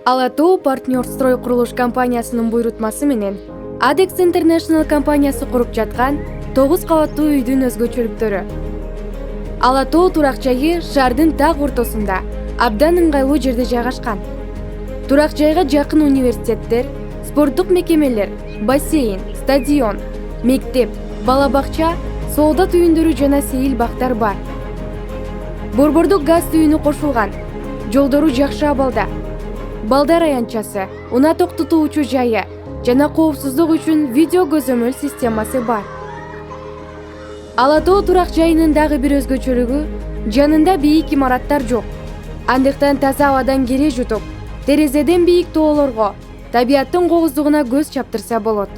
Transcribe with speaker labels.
Speaker 1: Ала-Тоо партнёр строй курулуш компаниясынын буюрутмасы менен Adecs International компаниясы куруп жаткан 9 кабаттуу үйдүн өзгөчөлүктөрү. Ала-Тоо Турак жайы шаардын так ортосунда, абдан ыңгайлуу жерде жайгашкан. Турак жайга жакын университеттер, спорттук мекемелер, бассейн, стадион, мектеп, бала соода түйүндөрү жана сейил бактар бар. Борбордук газ түйүнү кошулган, жолдору жакшы абалда. Балдар аянтчасы, унаа токтотуучу жайы жана коопсуздук үчүн видео көзөмөл системасы бар. Ала-Тоо турак жайынын дагы бир өзгөчөлүгү жанында бийик имараттар жок. Андыктан таза абадан кере жутуп, терезеден бийик тоолорго, табияттын кооздугуна көз чаптырса болот.